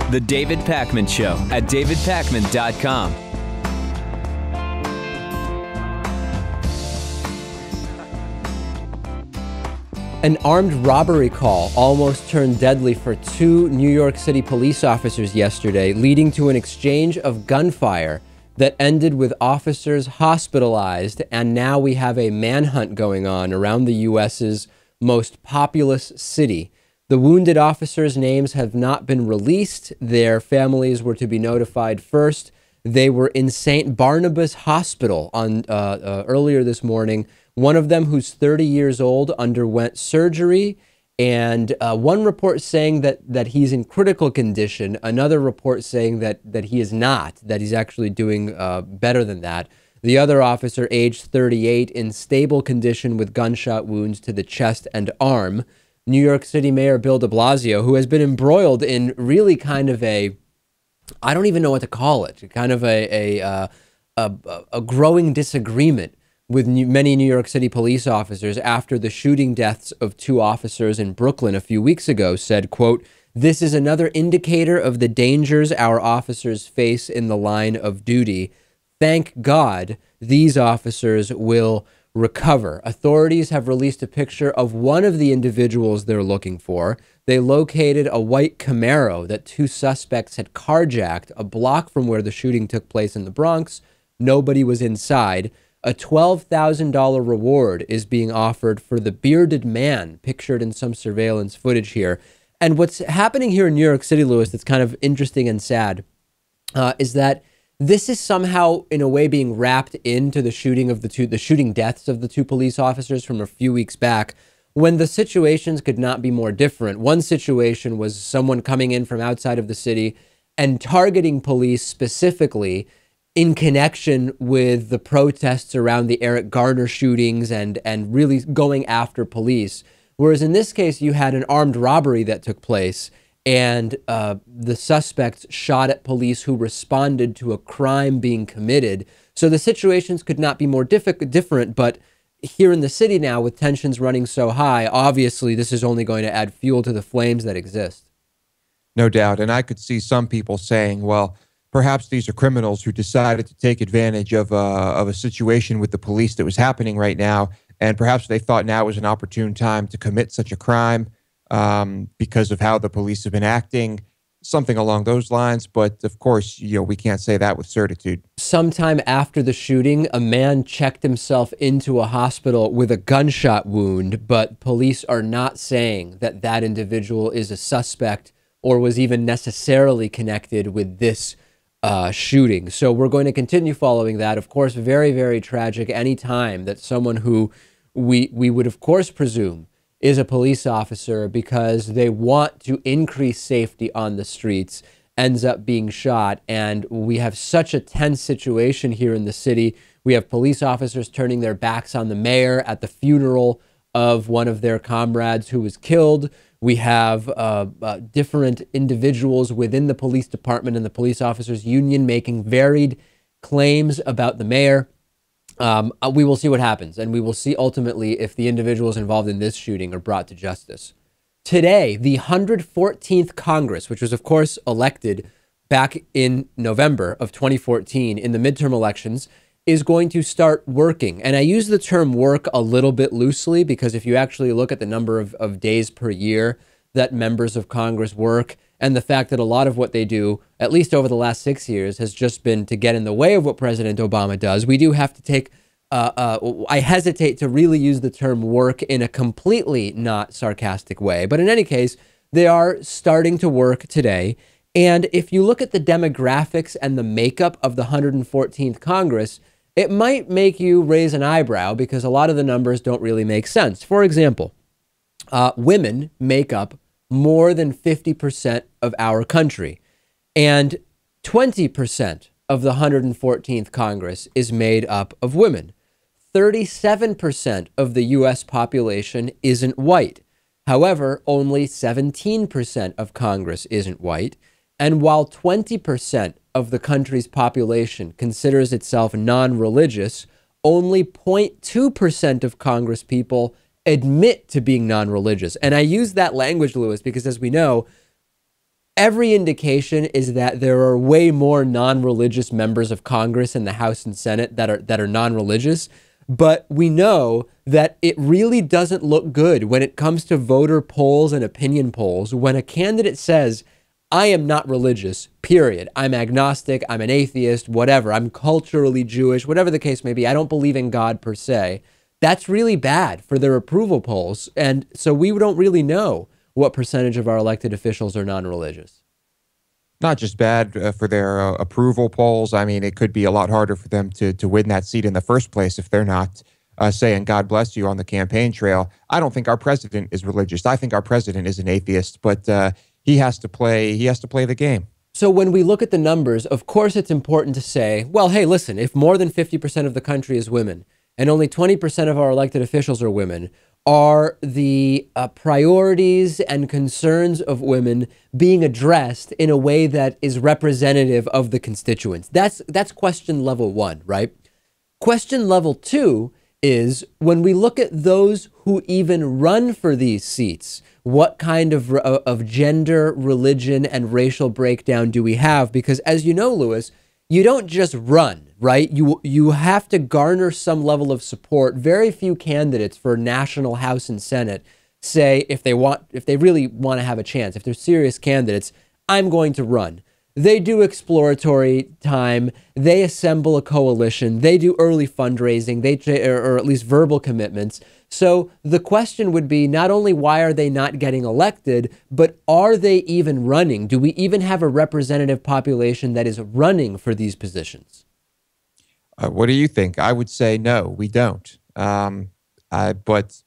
The David Pakman Show at davidpakman.com. An armed robbery call almost turned deadly for two New York City police officers yesterday, leading to an exchange of gunfire that ended with officers hospitalized, and now we have a manhunt going on around the U.S.'s most populous city. The wounded officers' names have not been released. Their families were to be notified first. They were in St. Barnabas Hospital on earlier this morning. One of them, who's 30 years old, underwent surgery, and one report saying that he's in critical condition. Another report saying that he is not, that he's actually doing better than that. The other officer, aged 38, in stable condition with gunshot wounds to the chest and arm. New York City Mayor Bill de Blasio, who has been embroiled in really kind of a, I don't even know what to call it, kind of a growing disagreement with many New York City police officers after the shooting deaths of two officers in Brooklyn a few weeks ago, said, quote, "This is another indicator of the dangers our officers face in the line of duty. Thank God these officers will recover." Authorities have released a picture of one of the individuals they're looking for. They located a white Camaro that two suspects had carjacked a block from where the shooting took place in the Bronx. Nobody was inside. A $12,000 reward is being offered for the bearded man pictured in some surveillance footage here. And what's happening here in New York City, Lewis, that's kind of interesting and sad, is that this is somehow, in a way, being wrapped into the shooting deaths of the two police officers from a few weeks back, when the situations could not be more different. One situation was someone coming in from outside of the city and targeting police specifically in connection with the protests around the Eric Garner shootings and really going after police. Whereas in this case, you had an armed robbery that took place, and the suspects shot at police who responded to a crime being committed. So the situations could not be more different, but here in the city now, with tensions running so high, obviously this is only going to add fuel to the flames that exist. No doubt. And I could see some people saying, well, perhaps these are criminals who decided to take advantage of a situation with the police that was happening right now, and perhaps they thought now was an opportune time to commit such a crime because of how the police have been acting, something along those lines. But of course, we can't say that with certitude. Sometime after the shooting, a man checked himself into a hospital with a gunshot wound, but police are not saying that that individual is a suspect or was even necessarily connected with this shooting. So we're going to continue following that. Of course, very, very tragic any time that someone who we would, of course, presume is a police officer because they want to increase safety on the streets ends up being shot. And we have such a tense situation here in the city. We have police officers turning their backs on the mayor at the funeral of one of their comrades who was killed. We have different individuals within the police department and the police officers union making varied claims about the mayor. We will see what happens, and we will see ultimately if the individuals involved in this shooting are brought to justice. Today, the 114th Congress, which was, of course, elected back in November of 2014 in the midterm elections, is going to start working. And I use the term work a little bit loosely because if you actually look at the number of days per year that members of Congress work and the fact that a lot of what they do, at least over the last 6 years, has just been to get in the way of what President Obama does, we do have to take, I hesitate to really use the term work in a completely not sarcastic way. But in any case, they are starting to work today. And if you look at the demographics and the makeup of the 114th Congress, it might make you raise an eyebrow because a lot of the numbers don't really make sense. For example, women make up more than 50% of our country, and 20% of the 114th Congress is made up of women. 37% of the U.S. population isn't white. However, only 17% of Congress isn't white. And while 20% of the country's population considers itself non-religious, only 0.2% of Congress people admit to being non-religious. And I use that language, Lewis, because as we know, every indication is that there are way more non-religious members of Congress in the House and Senate that are non-religious. But we know that it really doesn't look good when it comes to voter polls and opinion polls when a candidate says, I am not religious, period. I'm agnostic, I'm an atheist, whatever. I'm culturally Jewish, whatever the case may be. I don't believe in God per se. That's really bad for their approval polls. And so we don't really know what percentage of our elected officials are non-religious. Not just bad for their approval polls. I mean, it could be a lot harder for them to win that seat in the first place if they're not saying God bless you on the campaign trail. I don't think our president is religious. I think our president is an atheist, but he has to play the game. So when we look at the numbers, of course it's important to say, well, hey, listen, if more than 50% of the country is women and only 20% of our elected officials are women, are the priorities and concerns of women being addressed in a way that is representative of the constituents? That's question level one, right? Question level two is when we look at those who even run for these seats, what kind of gender, religion, and racial breakdown do we have? Because as you know, Lewis, you don't just run, right? You have to garner some level of support. Very few candidates for national House and Senate say if they really want to have a chance, if they're serious candidates, I'm going to run. They do exploratory time. They assemble a coalition. They do early fundraising, or at least verbal commitments. So the question would be not only why are they not getting elected, but are they even running? Do we even have a representative population that is running for these positions? What do you think? I would say no, we don't. But,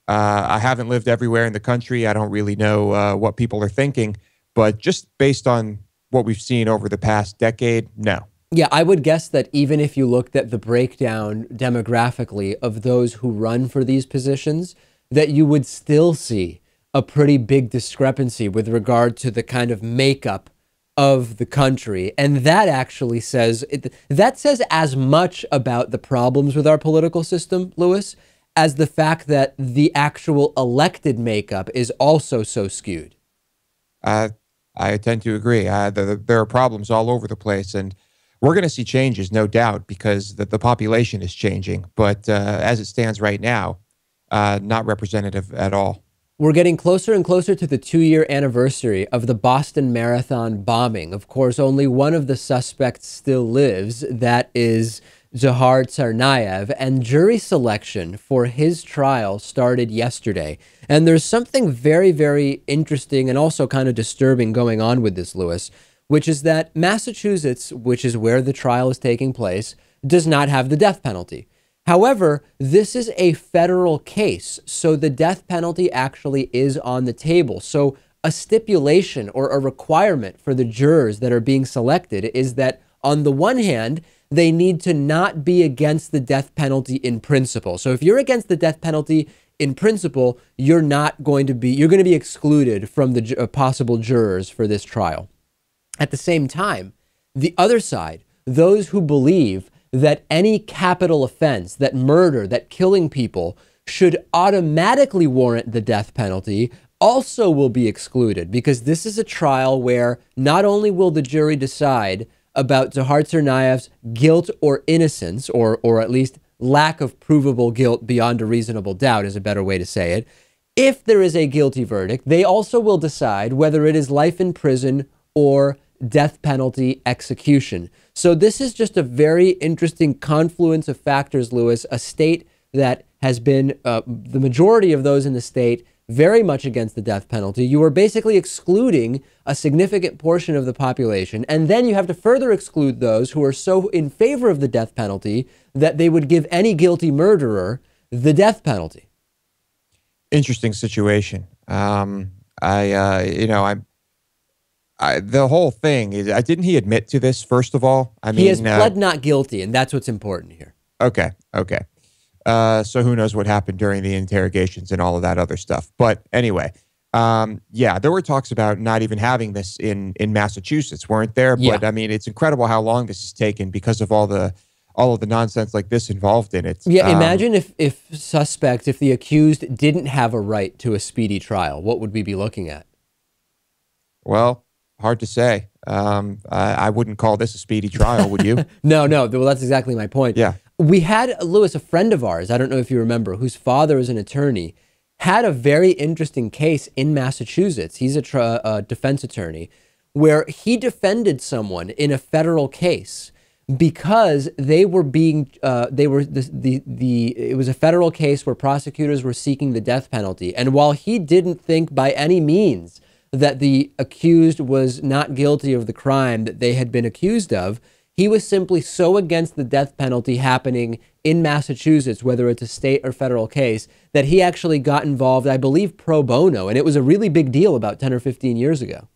I haven't lived everywhere in the country. I don't really know what people are thinking. But just based on what we've seen over the past decade, no. Yeah, I would guess that even if you looked at the breakdown demographically of those who run for these positions, that you would still see a pretty big discrepancy with regard to the kind of makeup of the country. And that actually says as much about the problems with our political system, Lewis, as the fact that the actual elected makeup is also so skewed. I tend to agree. There are problems all over the place, and we're going to see changes, no doubt, because the population is changing. But as it stands right now, not representative at all. We're getting closer and closer to the 2-year anniversary of the Boston Marathon bombing. Of course, only one of the suspects still lives. That is Dzhokhar Tsarnaev, and jury selection for his trial started yesterday. And there's something very, very interesting and also kind of disturbing going on with this, Lewis, which is that Massachusetts, which is where the trial is taking place, does not have the death penalty. However, this is a federal case, so the death penalty actually is on the table. So a stipulation or a requirement for the jurors that are being selected is that, on the one hand, they need to not be against the death penalty in principle. So if you're against the death penalty in principle, you're going to be excluded from the possible jurors for this trial. At the same time, the other side, those who believe that any capital offense, that murder, that killing people should automatically warrant the death penalty, also will be excluded, because this is a trial where not only will the jury decide about Dzhokhar Tsarnaev's guilt or innocence, or at least lack of provable guilt beyond a reasonable doubt is a better way to say it. If there is a guilty verdict, they also will decide whether it is life in prison or death penalty execution. So this is just a very interesting confluence of factors, Lewis, a state that has been, the majority of those in the state, very much against the death penalty. You are basically excluding a significant portion of the population, and then you have to further exclude those who are so in favor of the death penalty that they would give any guilty murderer the death penalty. Interesting situation. The whole thing is, didn't he admit to this, first of all? He has pled not guilty, and that's what's important here. Okay. So who knows what happened during the interrogations and all of that other stuff. But anyway, there were talks about not even having this in Massachusetts, weren't there? Yeah. But I mean, it's incredible how long this has taken because of all of the nonsense like this involved in it. Yeah, imagine if the accused didn't have a right to a speedy trial, what would we be looking at? Well, hard to say. I wouldn't call this a speedy trial, would you? No. Well, that's exactly my point. Yeah. We had, Lewis, a friend of ours, I don't know if you remember, whose father is an attorney, had a very interesting case in Massachusetts. He's a defense attorney where he defended someone in a federal case because they were being, it was a federal case where prosecutors were seeking the death penalty. And while he didn't think by any means that the accused was not guilty of the crime that they had been accused of, he was simply so against the death penalty happening in Massachusetts, whether it's a state or federal case, that he actually got involved, I believe, pro bono. And it was a really big deal about 10 or 15 years ago.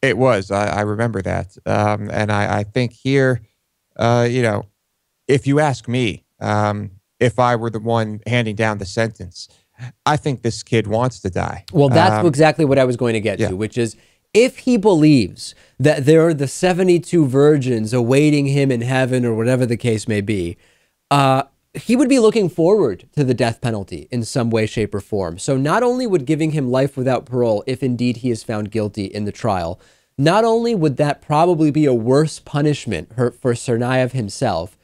It was. I remember that. And I think here, if you ask me, if I were the one handing down the sentence, I think this kid wants to die. Well, that's exactly what I was going to get to, which is if he believes that there are the 72 virgins awaiting him in heaven or whatever the case may be, he would be looking forward to the death penalty in some way, shape, or form. So not only would giving him life without parole, if indeed he is found guilty in the trial, not only would that probably be a worse punishment for Tsarnaev himself,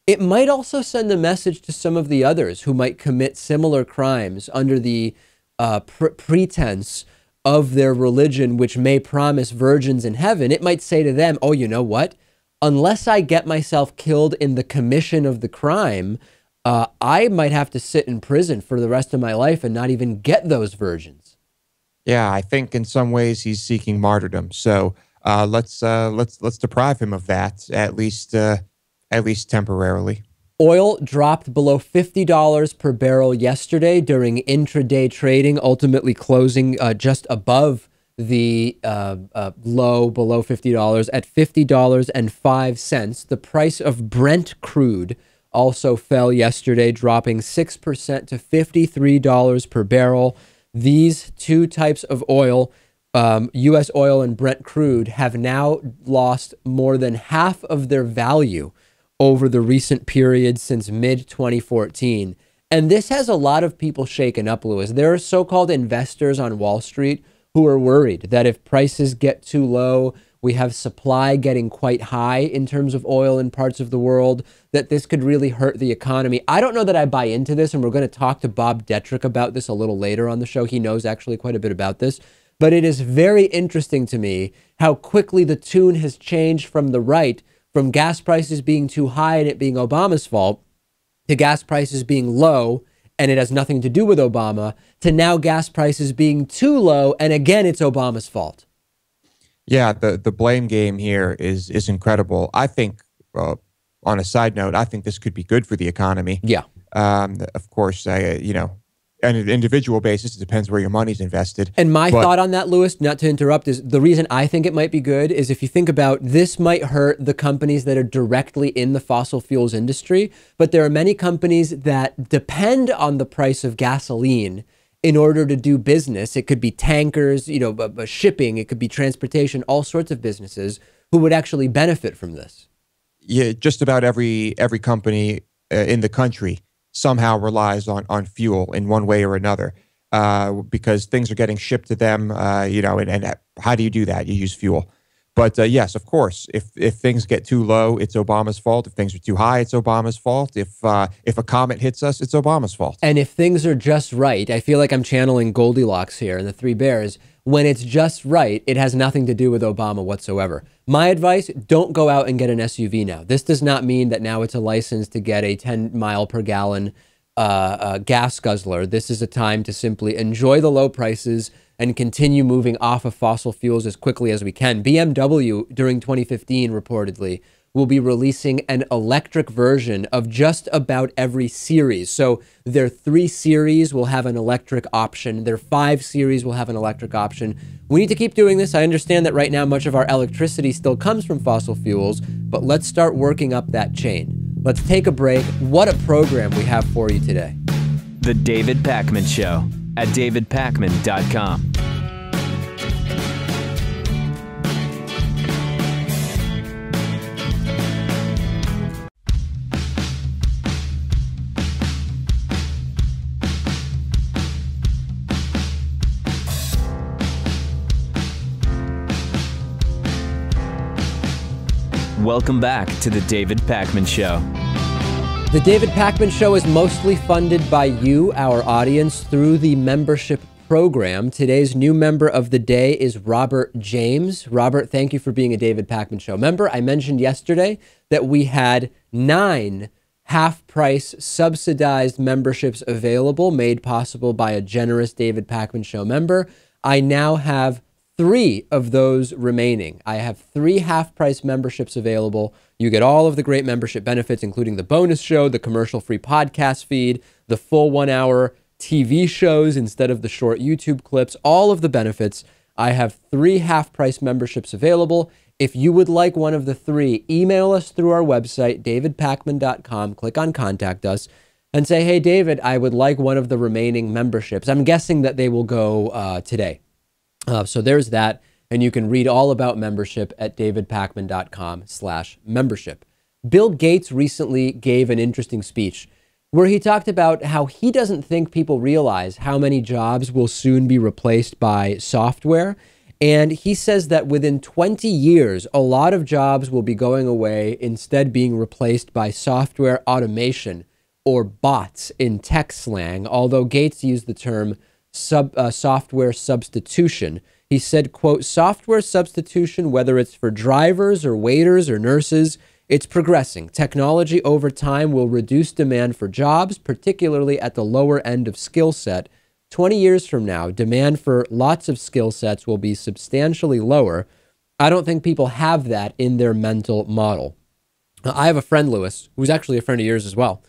it might also send a message to some of the others who might commit similar crimes under the pretense of their religion, which may promise virgins in heaven. It might say to them, oh, you know what? Unless I get myself killed in the commission of the crime, I might have to sit in prison for the rest of my life and not even get those virgins. Yeah, I think in some ways he's seeking martyrdom. So let's deprive him of that, at least temporarily. Oil dropped below $50 per barrel yesterday during intraday trading, ultimately closing just above the low below $50 at $50.05. The price of Brent crude also fell yesterday, dropping 6% to $53 per barrel. These two types of oil, U.S. oil and Brent crude, have now lost more than half of their value over the recent period since mid-2014. And this has a lot of people shaken up, Lewis. There are so-called investors on Wall Street who are worried that if prices get too low, we have supply getting quite high in terms of oil in parts of the world, that this could really hurt the economy. I don't know that I buy into this, and we're going to talk to Bob Deitrick about this a little later on the show. He knows actually quite a bit about this. But it is very interesting to me how quickly the tune has changed from the right, from gas prices being too high and it being Obama's fault, to gas prices being low and it has nothing to do with Obama, to now gas prices being too low and again it's Obama's fault. Yeah, the blame game here is incredible. I think, on a side note, I think this could be good for the economy. Yeah. Of course, on an individual basis, it depends where your money's invested. And my thought on that, Lewis, not to interrupt, is the reason I think it might be good is if you think about this might hurt the companies that are directly in the fossil fuels industry, but there are many companies that depend on the price of gasoline in order to do business. It could be tankers, shipping, it could be transportation, all sorts of businesses who would actually benefit from this. Yeah, just about every company in the country somehow relies on fuel in one way or another, because things are getting shipped to them, and how do you do that? You use fuel. But yes, of course, if things get too low, it's Obama's fault. If things are too high, it's Obama's fault. If a comet hits us, it's Obama's fault. And if things are just right, I feel like I'm channeling Goldilocks here and the Three Bears. When it's just right, it has nothing to do with Obama whatsoever. My advice, don't go out and get an SUV now. This does not mean that now it's a license to get a 10 mile per gallon gas guzzler. This is a time to simply enjoy the low prices and continue moving off of fossil fuels as quickly as we can. BMW, during 2015, reportedly, will be releasing an electric version of just about every series. So their 3 series will have an electric option. Their 5 series will have an electric option. We need to keep doing this. I understand that right now much of our electricity still comes from fossil fuels, but let's start working up that chain. Let's take a break. What a program we have for you today. The David Pakman Show at davidpakman.com. Welcome back to the David Pakman Show. The David Pakman Show is mostly funded by you, our audience, through the membership program. Today's new member of the day is Robert James. Robert, thank you for being a David Pakman Show member. I mentioned yesterday that we had 9 half-price subsidized memberships available, made possible by a generous David Pakman Show member. I now have 3 of those remaining. I have 3 half-price memberships available. You get all of the great membership benefits, including the bonus show, the commercial-free podcast feed, the full 1-hour TV shows instead of the short YouTube clips, all of the benefits. I have 3 half-price memberships available. If you would like one of the 3, email us through our website, davidpakman.com, click on Contact Us, and say, hey, David, I would like one of the remaining memberships. I'm guessing that they will go today. So there's that, and you can read all about membership at davidpakman.com/membership. Bill Gates recently gave an interesting speech where he talked about how he doesn't think people realize how many jobs will soon be replaced by software. And he says that within 20 years, a lot of jobs will be going away, instead being replaced by software automation or bots in tech slang, although Gates used the term software substitution. He said, quote, software substitution, whether it's for drivers or waiters or nurses, it's progressing. Technology over time will reduce demand for jobs, particularly at the lower end of skill set. 20 years from now, demand for lots of skill sets will be substantially lower. I don't think people have that in their mental model. I have a friend, Lewis, who's actually a friend of yours as well,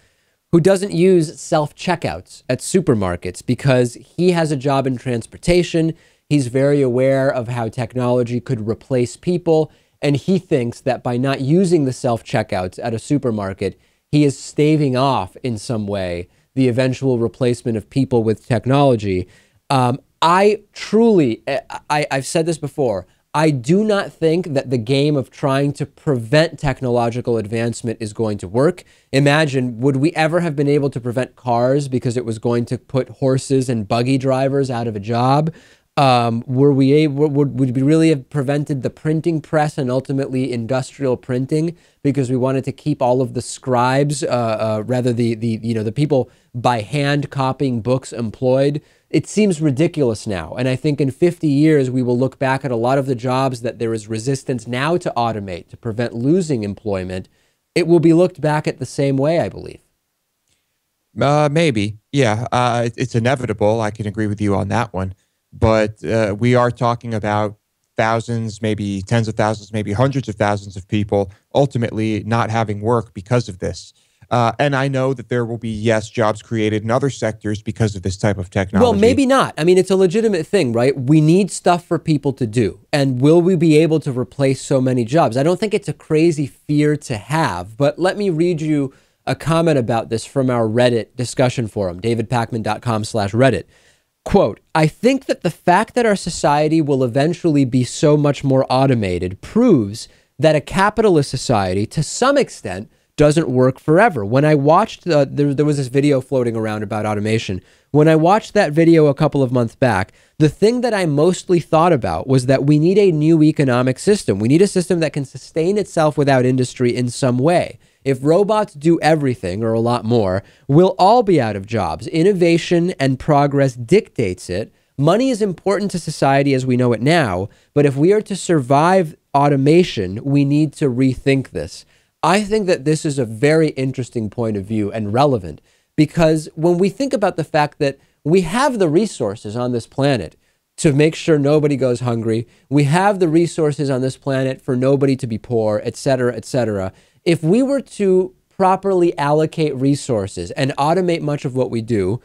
who doesn't use self-checkouts at supermarkets because he has a job in transportation. He's very aware of how technology could replace people, and he thinks that by not using the self-checkouts at a supermarket, he is staving off in some way the eventual replacement of people with technology. I've said this before, I do not think that the game of trying to prevent technological advancement is going to work. Imagine, would we ever have been able to prevent cars because it was going to put horses and buggy drivers out of a job? Would we really have prevented the printing press and ultimately industrial printing because we wanted to keep all of the scribes, the people by hand copying books employed? It seems ridiculous now. And I think in 50 years, we will look back at a lot of the jobs that there is resistance now to automate to prevent losing employment. It will be looked back at the same way, I believe. Maybe. Yeah. It's inevitable. I can agree with you on that one. But we are talking about thousands, maybe tens of thousands, maybe hundreds of thousands of people ultimately not having work because of this. And I know that there will be, yes, jobs created in other sectors because of this type of technology. Well, maybe not. I mean, it's a legitimate thing, right? We need stuff for people to do. And will we be able to replace so many jobs? I don't think it's a crazy fear to have, but let me read you a comment about this from our Reddit discussion forum, davidpakman.com/Reddit. Quote, I think that the fact that our society will eventually be so much more automated proves that a capitalist society, to some extent, doesn't work forever. When I watched, there was this video floating around about automation. When I watched that video a couple of months back, the thing that I mostly thought about was that we need a new economic system. We need a system that can sustain itself without industry in some way. If robots do everything, or a lot more, we'll all be out of jobs. Innovation and progress dictates it. Money is important to society as we know it now, but if we are to survive automation, we need to rethink this. I think that this is a very interesting point of view and relevant, because when we think about the fact that we have the resources on this planet to make sure nobody goes hungry, we have the resources on this planet for nobody to be poor, et cetera, et cetera. If we were to properly allocate resources and automate much of what we do,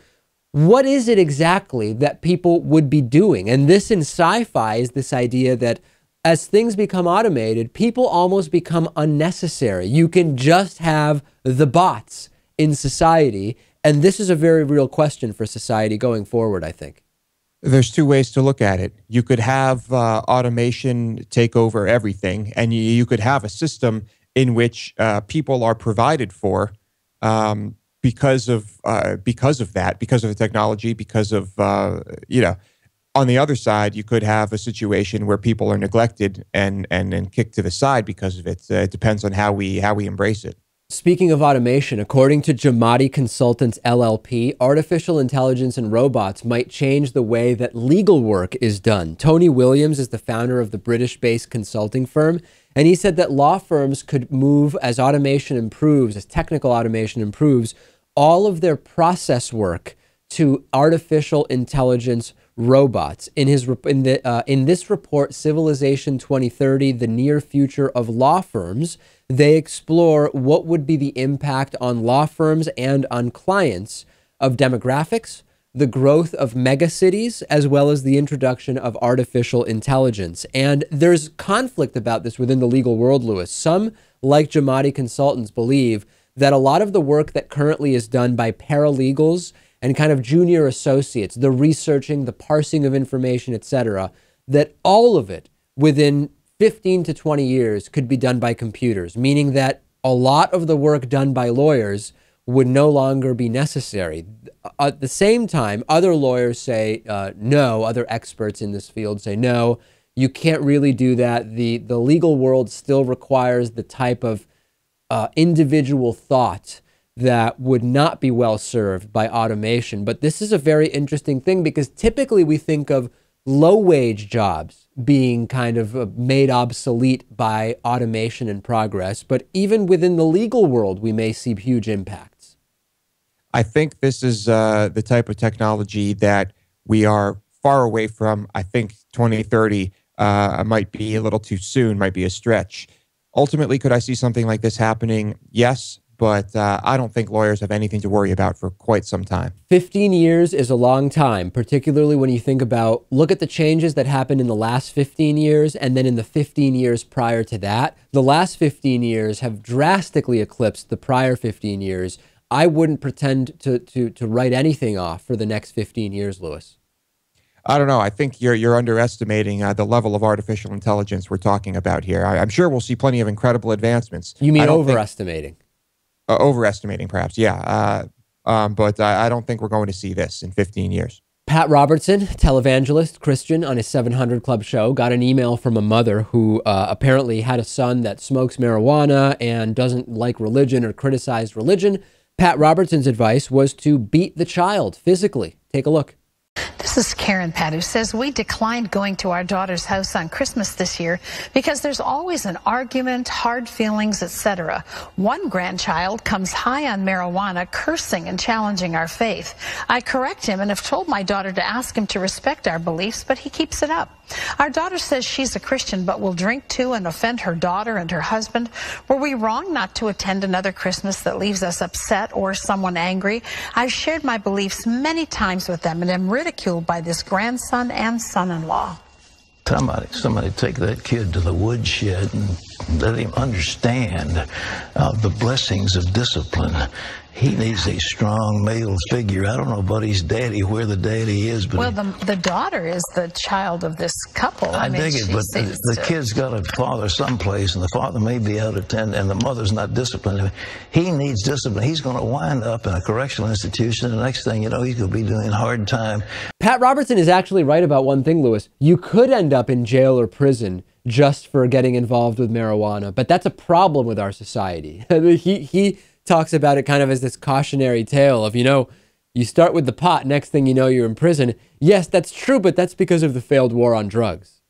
what is it exactly that people would be doing? And this in sci-fi is this idea that as things become automated, people almost become unnecessary. You can just have the bots in society. And this is a very real question for society going forward, I think. There's 2 ways to look at it. You could have automation take over everything, and you could have a system in which people are provided for because of that, because of the technology, because of On the other side, you could have a situation where people are neglected and kicked to the side because of it. It depends on how we embrace it. Speaking of automation, according to Jamadi Consultants LLP, artificial intelligence and robots might change the way that legal work is done. Tony Williams is the founder of the British-based consulting firm, and he said that law firms could move, as automation improves, as technical automation improves, all of their process work to artificial intelligence robots. In this report, Civilization 2030, The Near Future of Law Firms, they explore what would be the impact on law firms and on clients of demographics, the growth of megacities, as well as the introduction of artificial intelligence. And there's conflict about this within the legal world, Lewis. Some, like Jamadi Consultants, believe that a lot of the work that currently is done by paralegals and kind of junior associates, the researching, the parsing of information, etc., that all of it within 15 to 20 years could be done by computers, meaning that a lot of the work done by lawyers would no longer be necessary. At the same time, other lawyers say no, other experts in this field say no, you can't really do that. The legal world still requires the type of individual thought that would not be well served by automation. But this is a very interesting thing because typically we think of low-wage jobs being kind of made obsolete by automation and progress. But even within the legal world, we may see huge impacts. I think this is the type of technology that we are far away from. I think 2030 might be a little too soon, might be a stretch. Ultimately, could I see something like this happening? Yes. But I don't think lawyers have anything to worry about for quite some time. 15 years is a long time, particularly when you think about, look at the changes that happened in the last 15 years and then in the 15 years prior to that. The last 15 years have drastically eclipsed the prior 15 years. I wouldn't pretend to write anything off for the next 15 years, Lewis. I don't know. I think you're underestimating the level of artificial intelligence we're talking about here. I'm sure we'll see plenty of incredible advancements. You mean overestimating? Overestimating, perhaps, yeah. But I don't think we're going to see this in 15 years. Pat Robertson, televangelist, Christian, on his 700 Club show, got an email from a mother who apparently had a son that smokes marijuana and doesn't like religion or criticize religion. Pat Robertson's advice was to beat the child physically. Take a look. This is Karen Pat, who says we declined going to our daughter's house on Christmas this year because there's always an argument, hard feelings, etc. One grandchild comes high on marijuana, cursing and challenging our faith. I correct him and have told my daughter to ask him to respect our beliefs, but he keeps it up. Our daughter says she's a Christian but will drink too and offend her daughter and her husband. Were we wrong not to attend another Christmas that leaves us upset or someone angry? I've shared my beliefs many times with them and am ridiculed by this grandson and son-in-law. Somebody take that kid to the woodshed and let him understand the blessings of discipline. He needs a strong male figure. I don't know about his daddy, where the daddy is. But well, the daughter is the child of this couple. I dig it, but the kid's got a father someplace, and the father may be out of town, and the mother's not disciplined. He needs discipline. He's going to wind up in a correctional institution, and the next thing you know, he's going to be doing hard time. Pat Robertson is actually right about one thing, Lewis. You could end up in jail or prison just for getting involved with marijuana, but that's a problem with our society. He talks about it kind of as this cautionary tale of, you start with the pot, next thing you know, you're in prison. Yes, that's true, but that's because of the failed war on drugs.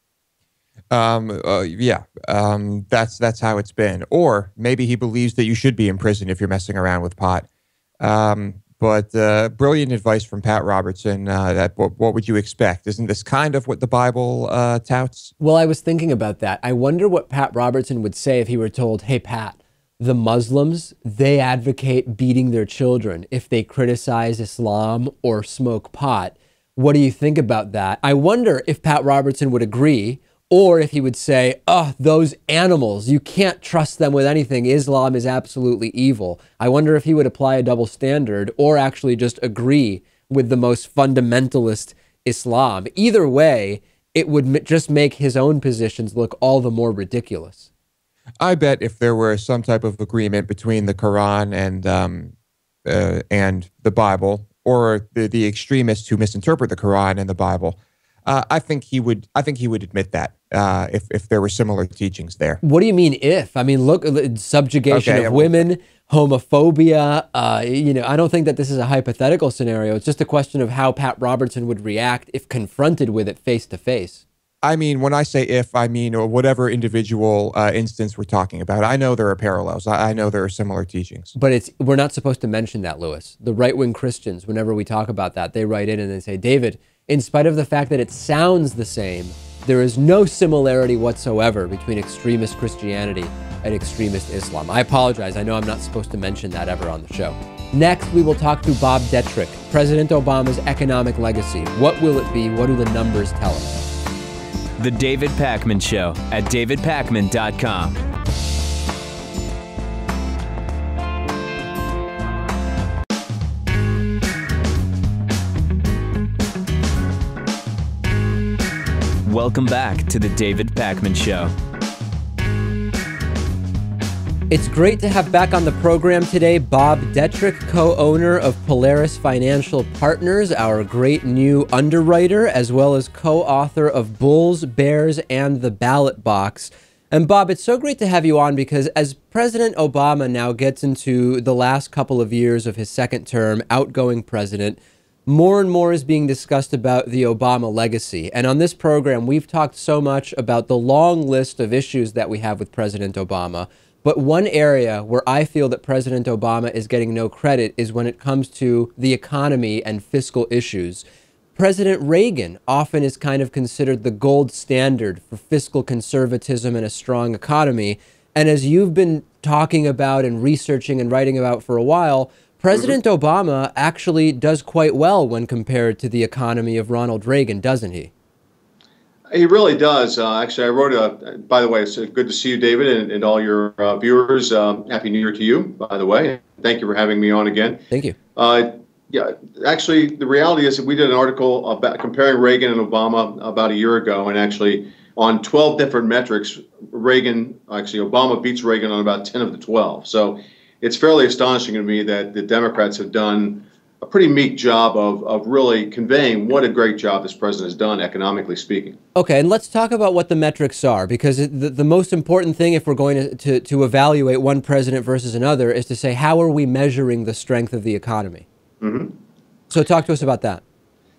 Yeah, that's how it's been. Or maybe he believes that you should be in prison if you're messing around with pot. But brilliant advice from Pat Robertson. What would you expect? Isn't this kind of what the Bible touts? Well, I was thinking about that. I wonder what Pat Robertson would say if he were told, hey, Pat, the Muslims, they advocate beating their children if they criticize Islam or smoke pot. What do you think about that? I wonder if Pat Robertson would agree, or if he would say, oh, those animals, you can't trust them with anything. Islam is absolutely evil. I wonder if he would apply a double standard or actually just agree with the most fundamentalist Islam. Either way, it would just make his own positions look all the more ridiculous. I bet if there were some type of agreement between the Quran and the Bible, or the extremists who misinterpret the Quran and the Bible, I think he would admit that if there were similar teachings there. What do you mean if? I mean, look, subjugation of women, homophobia. I don't think that this is a hypothetical scenario. It's just a question of how Pat Robertson would react if confronted with it face to face. I mean, when I say if, I mean whatever individual instance we're talking about. I know there are parallels. I know there are similar teachings. But we're not supposed to mention that, Lewis. The right-wing Christians, whenever we talk about that, they write in and they say, David, in spite of the fact that it sounds the same, there is no similarity whatsoever between extremist Christianity and extremist Islam. I apologize. I know I'm not supposed to mention that ever on the show. Next, we will talk to Bob Deitrick, President Obama's economic legacy. What will it be? What do the numbers tell us? The David Pakman Show at davidpakman.com. Welcome back to the David Pakman Show. It's great to have back on the program today Bob Deitrick, co-owner of Polaris Financial Partners, our great new underwriter, as well as co-author of Bulls, Bears, and the Ballot Box. And Bob, it's so great to have you on because as President Obama now gets into the last couple of years of his second term, outgoing president, more and more is being discussed about the Obama legacy. And on this program, we've talked so much about the long list of issues that we have with President Obama. But one area where I feel that President Obama is getting no credit is when it comes to the economy and fiscal issues. President Reagan often is kind of considered the gold standard for fiscal conservatism and a strong economy. And as you've been talking about and researching and writing about for a while, President Obama actually does quite well when compared to the economy of Ronald Reagan, doesn't he? He really does. Actually, I wrote by the way, it's good to see you, David, and all your viewers. Happy New Year to you, by the way. Thank you for having me on again. Thank you. Yeah, actually, the reality is that we did an article about comparing Reagan and Obama about a year ago, and actually on 12 different metrics, Obama beats Reagan on about 10 of the 12. So it's fairly astonishing to me that the Democrats have done a pretty meek job of really conveying what a great job this president has done, economically speaking. Okay, and let's talk about what the metrics are, because the most important thing if we're going to evaluate one president versus another is to say, how are we measuring the strength of the economy? Mm-hmm. So talk to us about that.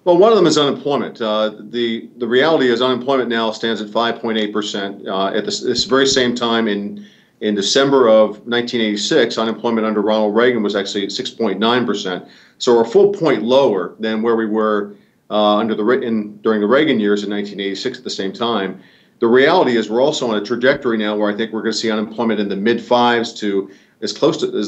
Well, one of them is unemployment. The reality is unemployment now stands at 5.8%. At this very same time in December of 1986, unemployment under Ronald Reagan was actually at 6.9%. So we're a full point lower than where we were during the Reagan years in 1986 at the same time. The reality is we're also on a trajectory now where I think we're going to see unemployment in the mid-5s to as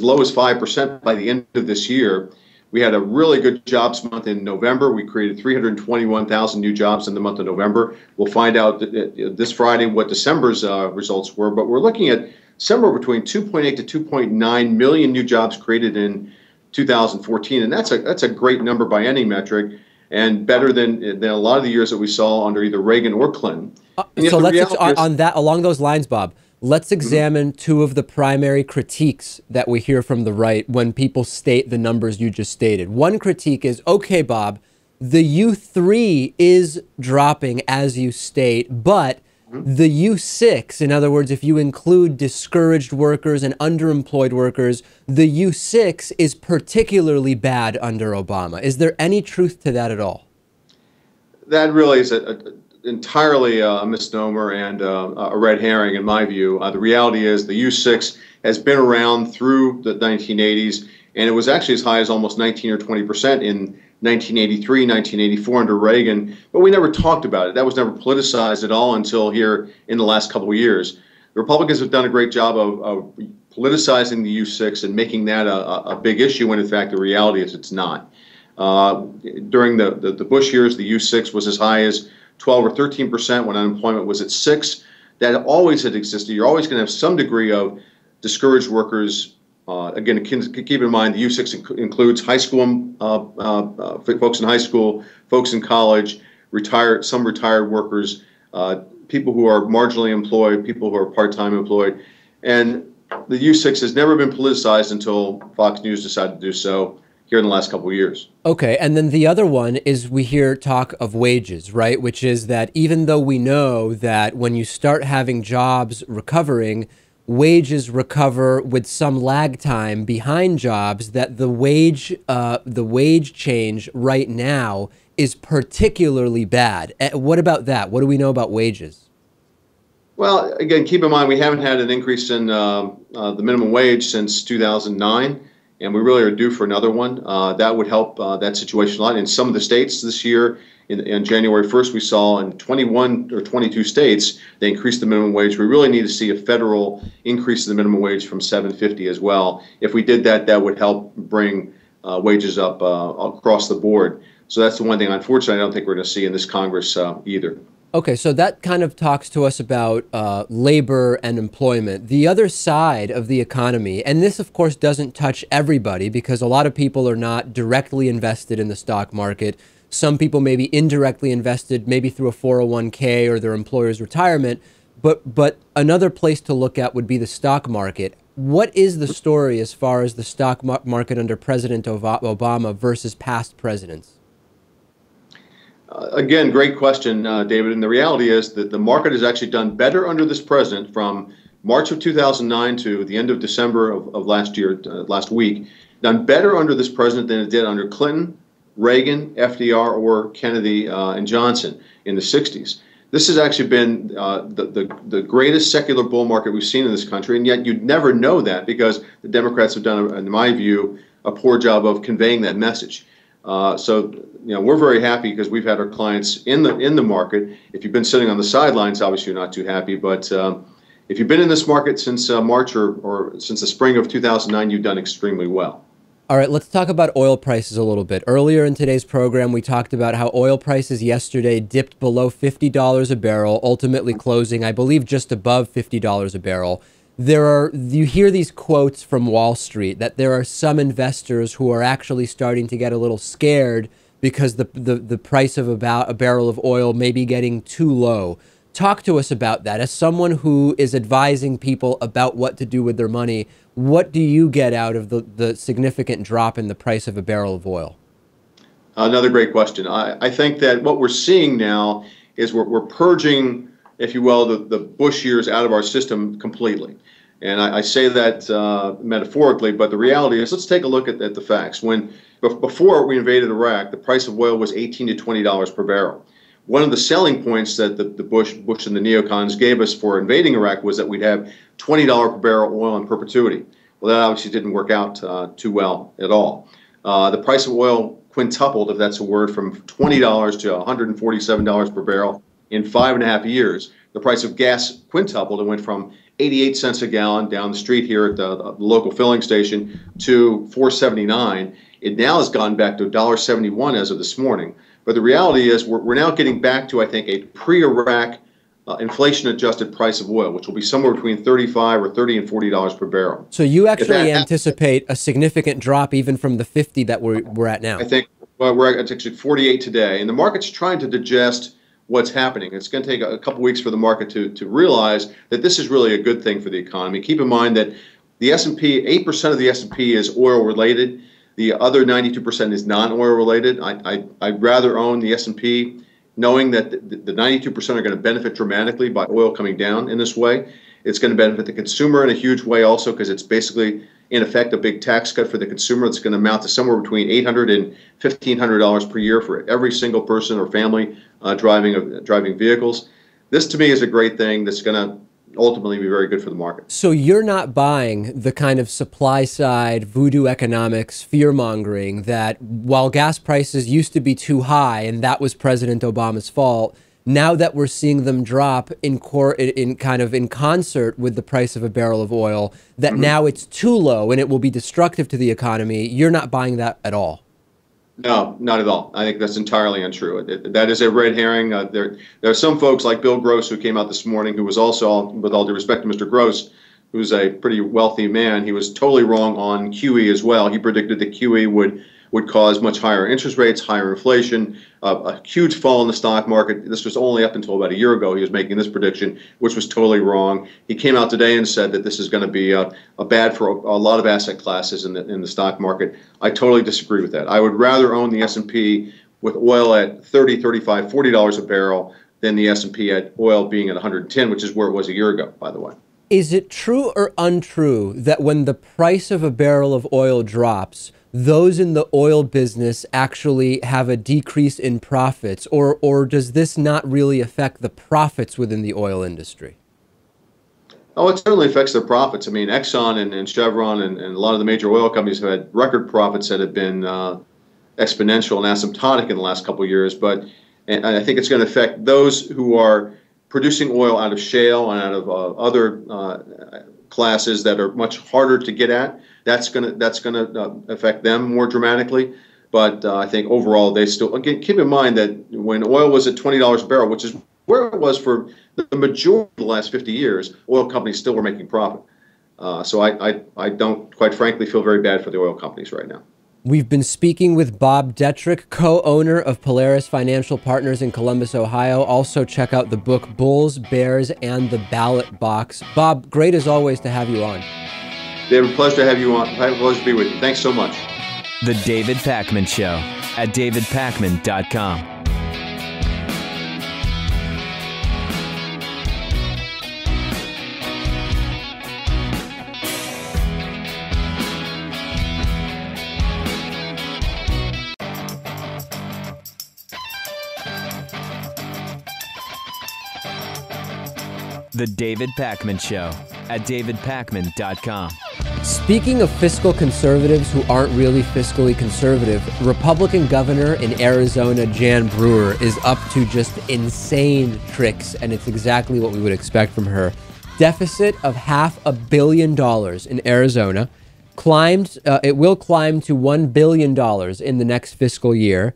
low as 5% by the end of this year. We had a really good jobs month in November. We created 321,000 new jobs in the month of November. We'll find out this Friday what December's results were, but we're looking at somewhere between 2.8 to 2.9 million new jobs created in 2014, and that's a great number by any metric, and better than a lot of the years that we saw under either Reagan or Clinton. So let's along those lines, Bob. Let's examine two of the primary critiques that we hear from the right when people state the numbers you just stated. One critique is, okay, Bob, the U3 is dropping as you state, but the U6, in other words, if you include discouraged workers and underemployed workers, the U6 is particularly bad under Obama. Is there any truth to that at all? That really is entirely a misnomer and a red herring in my view. The reality is the U6 has been around through the 1980s, and it was actually as high as almost 19 or 20% in 1983, 1984 under Reagan, but we never talked about it. That was never politicized at all until here in the last couple of years. The Republicans have done a great job of politicizing the U6 and making that a big issue when in fact the reality is it's not. During the Bush years, the U6 was as high as 12 or 13% when unemployment was at 6%. That always had existed. You're always going to have some degree of discouraged workers. Again, keep in mind the U6 includes high school folks in high school, folks in college, some retired workers, people who are marginally employed, people who are part-time employed, and the U6 has never been politicized until Fox News decided to do so here in the last couple of years. Okay, and then the other one is we hear talk of wages, right? Which is that even though we know that when you start having jobs recovering, wages recover with some lag time behind jobs, that the wage change right now is particularly bad. What about that? What do we know about wages? Well, again, keep in mind we haven't had an increase in the minimum wage since 2009. And we really are due for another one. That would help that situation a lot. In some of the states this year, in January 1st, we saw in 21 or 22 states, they increased the minimum wage. We really need to see a federal increase in the minimum wage from $7.50 as well. If we did that, that would help bring wages up across the board. So that's the one thing, unfortunately, I don't think we're going to see in this Congress either. Okay, so that kind of talks to us about labor and employment. The other side of the economy, and this, of course, doesn't touch everybody because a lot of people are not directly invested in the stock market. Some people may be indirectly invested, maybe through a 401k or their employer's retirement. But another place to look at would be the stock market. What is the story as far as the stock market under President Obama versus past presidents? Again, great question, David. And the reality is that the market has actually done better under this president from March of 2009 to the end of December of last year, last week, done better under this president than it did under Clinton, Reagan, FDR, or Kennedy and Johnson in the 60s. This has actually been the greatest secular bull market we've seen in this country, and yet you'd never know that because the Democrats have done, in my view, a poor job of conveying that message. So, we're very happy because we've had our clients in the market. If you've been sitting on the sidelines, obviously you're not too happy. But if you've been in this market since March or since the spring of 2009, you've done extremely well. All right, let's talk about oil prices a little bit. Earlier in today's program, we talked about how oil prices yesterday dipped below $50 a barrel, ultimately closing, I believe, just above $50 a barrel. You hear these quotes from Wall Street that there are some investors who are actually starting to get a little scared because the price of a barrel of oil may be getting too low. Talk to us about that. As someone who is advising people about what to do with their money, what do you get out of the significant drop in the price of a barrel of oil? Another great question. I think that what we're seeing now is we're purging, if you will, the Bush years out of our system completely. And I say that metaphorically, but the reality is, let's take a look at the facts. Before we invaded Iraq, the price of oil was $18 to $20 per barrel. One of the selling points that the Bush and the neocons gave us for invading Iraq was that we'd have $20 per barrel oil in perpetuity. Well, that obviously didn't work out too well at all. The price of oil quintupled, if that's a word, from $20 to $147 per barrel in 5.5 years. The price of gas quintupled and went from 88 cents a gallon down the street here at the local filling station to $4.79. It now has gone back to $1.71 as of this morning. But the reality is we're now getting back to, I think, a pre-Iraq inflation-adjusted price of oil, which will be somewhere between $35 or $30 and $40 per barrel. So you actually anticipate a significant drop even from the 50 that we're at now? I think we're at actually 48 today, and the market's trying to digest what's happening. It's going to take a couple weeks for the market to realize that this is really a good thing for the economy. Keep in mind that the S&P, 8% of the S&P is oil-related. The other 92% is non-oil related. I'd rather own the S&P knowing that the 92% are going to benefit dramatically by oil coming down in this way. It's going to benefit the consumer in a huge way also because it's basically, in effect, a big tax cut for the consumer. It's going to amount to somewhere between $800 and $1,500 per year for every single person or family driving vehicles. This, to me, is a great thing that's going to ultimately be very good for the market. So you're not buying the kind of supply side voodoo economics, fear mongering that while gas prices used to be too high and that was President Obama's fault, now that we're seeing them drop in concert with the price of a barrel of oil, that now it's too low and it will be destructive to the economy. You're not buying that at all. No, not at all. I think that's entirely untrue. That is a red herring. There are some folks like Bill Gross who came out this morning who was also, with all due respect to Mr. Gross, who's a pretty wealthy man, he was totally wrong on QE as well. He predicted that QE would would cause much higher interest rates, higher inflation, a huge fall in the stock market. This was only up until about a year ago he was making this prediction, which was totally wrong. He came out today and said that this is going to be a bad for a lot of asset classes in the stock market. I totally disagree with that. I would rather own the S&P with oil at $30, $35, $40 a barrel than the S&P at oil being at 110, which is where it was a year ago, by the way. Is it true or untrue that when the price of a barrel of oil drops, those in the oil business actually have a decrease in profits, or does this not really affect the profits within the oil industry? Oh, it certainly affects their profits. I mean, Exxon and Chevron and a lot of the major oil companies have had record profits that have been exponential and asymptotic in the last couple of years. And I think it's going to affect those who are producing oil out of shale and out of other classes that are much harder to get at. That's going to affect them more dramatically. But I think overall, they still, again, keep in mind that when oil was at $20 a barrel, which is where it was for the majority of the last 50 years, oil companies still were making profit. So I don't, quite frankly, feel very bad for the oil companies right now. We've been speaking with Bob Deitrick, co-owner of Polaris Financial Partners in Columbus, Ohio. Also, check out the book Bulls, Bears, and the Ballot Box. Bob, great as always to have you on. David, pleasure to have you on. Pleasure to be with you. Thanks so much. The David Pakman Show at davidpakman.com. The David Pakman Show at davidpakman.com. Speaking of fiscal conservatives who aren't really fiscally conservative, Republican governor in Arizona, Jan Brewer, is up to just insane tricks, and it's exactly what we would expect from her. Deficit of $500 million in Arizona. It will climb to $1 billion in the next fiscal year.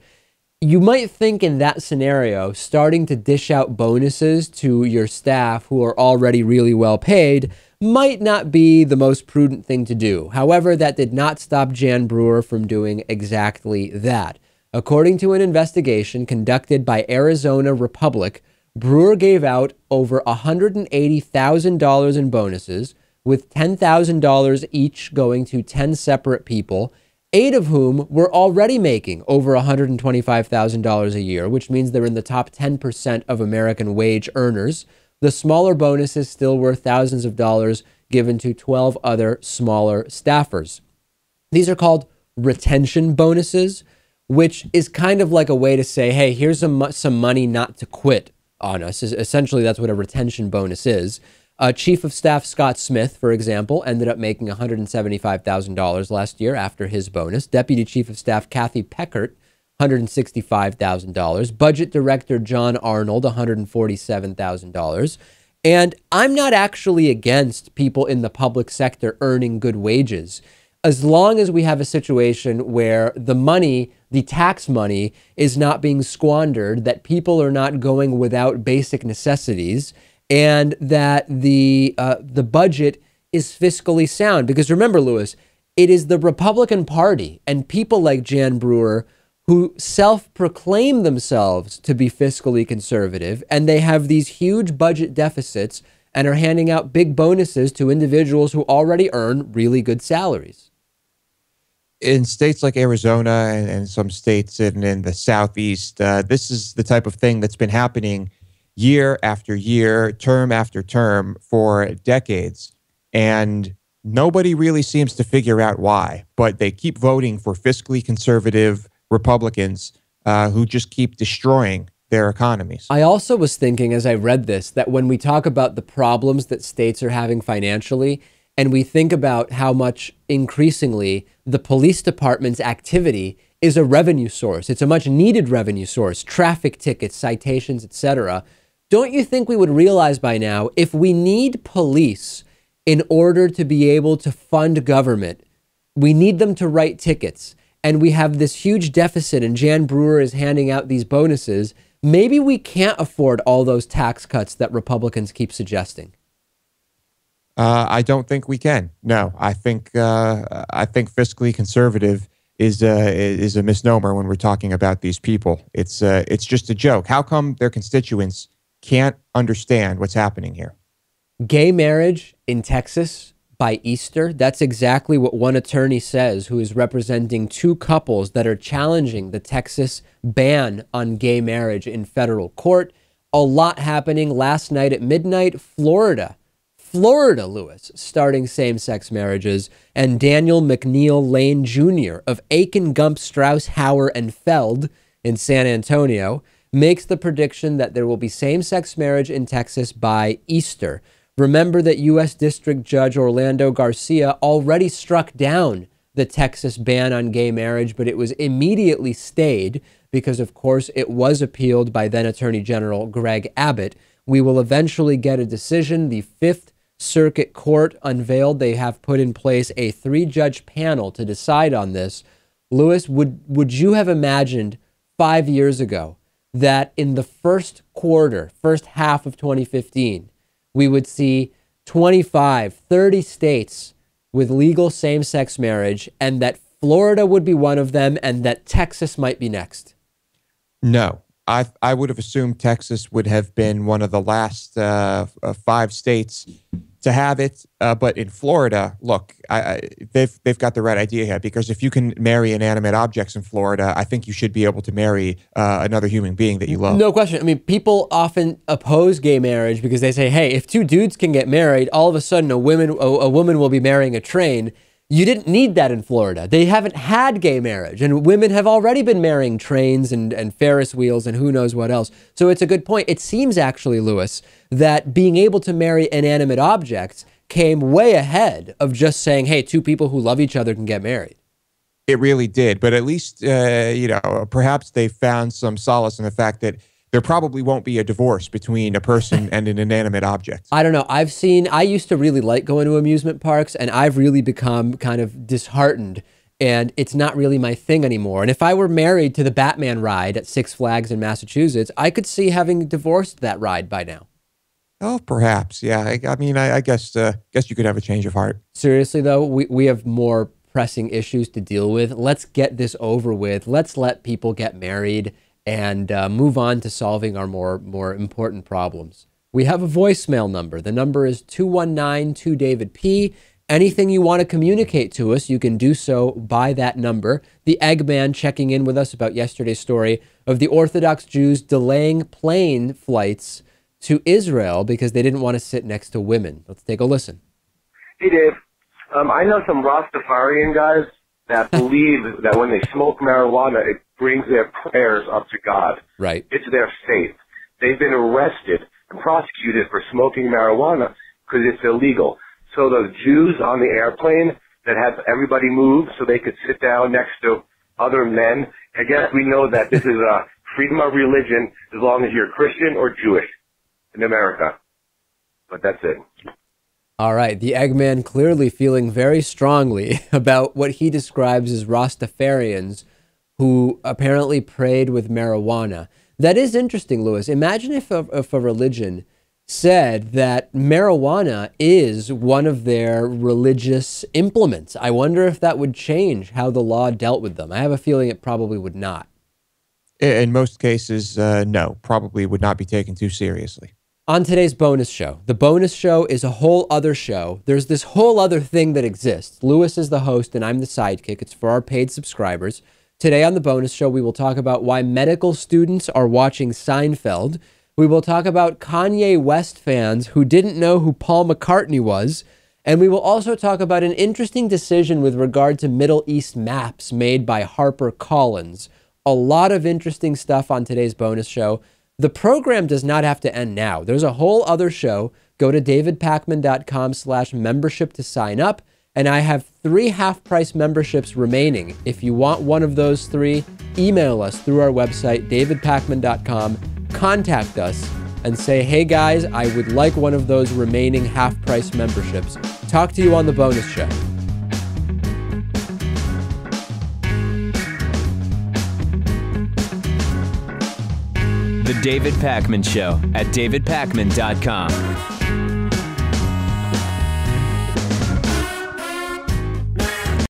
You might think in that scenario, starting to dish out bonuses to your staff who are already really well paid might not be the most prudent thing to do. However, that did not stop Jan Brewer from doing exactly that. According to an investigation conducted by Arizona Republic, Brewer gave out over $180,000 in bonuses, with $10,000 each going to 10 separate people, 8 of whom were already making over $125,000 a year, which means they're in the top 10% of American wage earners. The smaller bonuses still were thousands of dollars given to 12 other smaller staffers. These are called retention bonuses, which is kind of like a way to say, hey, here's some money not to quit on us. Essentially, that's what a retention bonus is. Chief of Staff Scott Smith, for example, ended up making $175,000 last year after his bonus. Deputy Chief of Staff Kathy Peckert, $165,000. Budget Director John Arnold, $147,000. And I'm not actually against people in the public sector earning good wages, as long as we have a situation where the money, the tax money, is not being squandered, that people are not going without basic necessities, and that the budget is fiscally sound. Because remember, Lewis, it is the Republican Party and people like Jan Brewer who self-proclaim themselves to be fiscally conservative, and they have these huge budget deficits and are handing out big bonuses to individuals who already earn really good salaries. In states like Arizona and some states in the Southeast, this is the type of thing that's been happening year after year, term after term for decades. And nobody really seems to figure out why, but they keep voting for fiscally conservative Republicans who just keep destroying their economies. I also was thinking as I read this that when we talk about the problems that states are having financially, and we think about how much increasingly the police department's activity is a revenue source, it's a much needed revenue source, traffic tickets, citations, etc. Don't you think we would realize by now, if we need police in order to be able to fund government, we need them to write tickets, and we have this huge deficit and Jan Brewer is handing out these bonuses, maybe we can't afford all those tax cuts that Republicans keep suggesting? I don't think we can. No, I think fiscally conservative is a misnomer when we're talking about these people. It's just a joke. How come their constituents can't understand what's happening here? Gay marriage in Texas by Easter. That's exactly what one attorney says, who is representing two couples that are challenging the Texas ban on gay marriage in federal court. A lot happening last night at midnight. Florida, Lewis, starting same-sex marriages. And Daniel McNeil Lane Jr. of Aiken, Gump, Strauss, Hauer, and Feld in San Antonio makes the prediction that there will be same-sex marriage in Texas by Easter. Remember that U.S. District Judge Orlando Garcia already struck down the Texas ban on gay marriage, but it was immediately stayed because, of course, it was appealed by then Attorney General Greg Abbott. We will eventually get a decision. The Fifth Circuit Court unveiled they have put in place a 3-judge panel to decide on this. Lewis, would you have imagined 5 years ago that in the first half of 2015, we would see 25, 30 states with legal same-sex marriage, and that Florida would be one of them, and that Texas might be next? No. I would have assumed Texas would have been one of the last 5 states to have it. But in Florida, look, they've got the right idea here, because if you can marry inanimate objects in Florida, I think you should be able to marry another human being that you love. No question. I mean, people often oppose gay marriage because they say, hey, if 2 dudes can get married, all of a sudden a woman will be marrying a train. You didn't need that in Florida. They haven't had gay marriage, and women have already been marrying trains and Ferris wheels and who knows what else. So it's a good point. It seems actually, Lewis, that being able to marry inanimate objects came way ahead of just saying, hey, 2 people who love each other can get married. It really did. But at least, perhaps they found some solace in the fact that there probably won't be a divorce between a person and an inanimate object. I don't know. I used to really like going to amusement parks, and I've really become kind of disheartened, and it's not really my thing anymore. And if I were married to the Batman ride at Six Flags in Massachusetts, I could see having divorced that ride by now. Oh, perhaps. Yeah. I mean, I guess you could have a change of heart. Seriously, though, we have more pressing issues to deal with. Let's get this over with. Let's let people get married and move on to solving our more important problems. We have a voicemail number. The number is 219-2-DAVID-P. Anything you want to communicate to us, you can do so by that number. The Eggman checking in with us about yesterday's story of the Orthodox Jews delaying plane flights to Israel because they didn't want to sit next to women. Let's take a listen. Hey, Dave. I know some Rastafarian guys that believe that when they smoke marijuana, it brings their prayers up to God. Right. It's their faith. They've been arrested and prosecuted for smoking marijuana because it's illegal. So the Jews on the airplane that had everybody move so they could sit down next to other men, I guess we know that this is a freedom of religion as long as you're Christian or Jewish in America. But that's it. All right, the Eggman clearly feeling very strongly about what he describes as Rastafarians who apparently prayed with marijuana. That is interesting, Lewis. Imagine if a religion said that marijuana is one of their religious implements. I wonder if that would change how the law dealt with them. I have a feeling it probably would not. In most cases, no, probably would not be taken too seriously. On today's bonus show, the bonus show is a whole other show. There's this whole other thing that exists. Lewis is the host and I'm the sidekick. It's for our paid subscribers. Today on the bonus show, we will talk about why medical students are watching Seinfeld. We will talk about Kanye West fans who didn't know who Paul McCartney was. And we will also talk about an interesting decision with regard to Middle East maps made by HarperCollins. A lot of interesting stuff on today's bonus show. The program does not have to end now. There's a whole other show. Go to davidpakman.com/membership to sign up. And I have 3 half-price memberships remaining. If you want one of those 3, email us through our website, davidpakman.com. Contact us and say, hey guys, I would like one of those remaining half-price memberships. Talk to you on the bonus show. The David Pakman Show at davidpakman.com.